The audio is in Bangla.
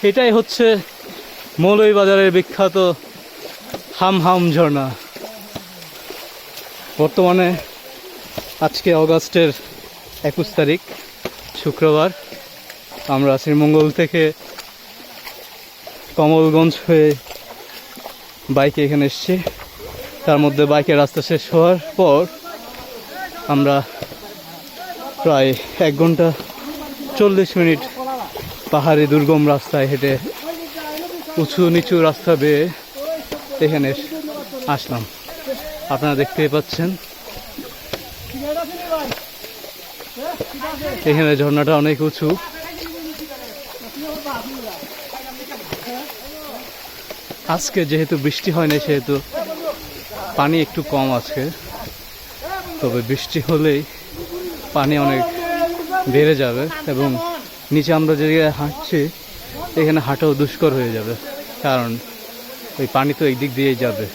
এটাই হচ্ছে মৌলভীবাজারের বিখ্যাত হামহাম ঝর্ণা। বর্তমানে আজকে অগাস্টের 21 তারিখ শুক্রবার। আমরা শ্রীমঙ্গল থেকে কমলগঞ্জ হয়ে বাইকে এখানে এসেছি। তার মধ্যে বাইকের রাস্তা শেষ হওয়ার পর আমরা প্রায় 1 ঘন্টা 40 মিনিট পাহাড়ি দুর্গম রাস্তায় হেঁটে উঁচু নিচু রাস্তা বেয়ে এখানে আসলাম। আপনারা দেখতেই পাচ্ছেন এখানে ঝর্ণাটা অনেক উঁচু। আজকে যেহেতু বৃষ্টি হয়নি সেহেতু পানি একটু কম আছে, তবে বৃষ্টি হলেই পানি অনেক বেড়ে যাবে এবং নিচে আমরা যে জায়গায় হাঁটছি এখানে হাঁটাও দুষ্কর হয়ে যাবে, কারণ ওই পানি তো এই দিক দিয়েই যাবে।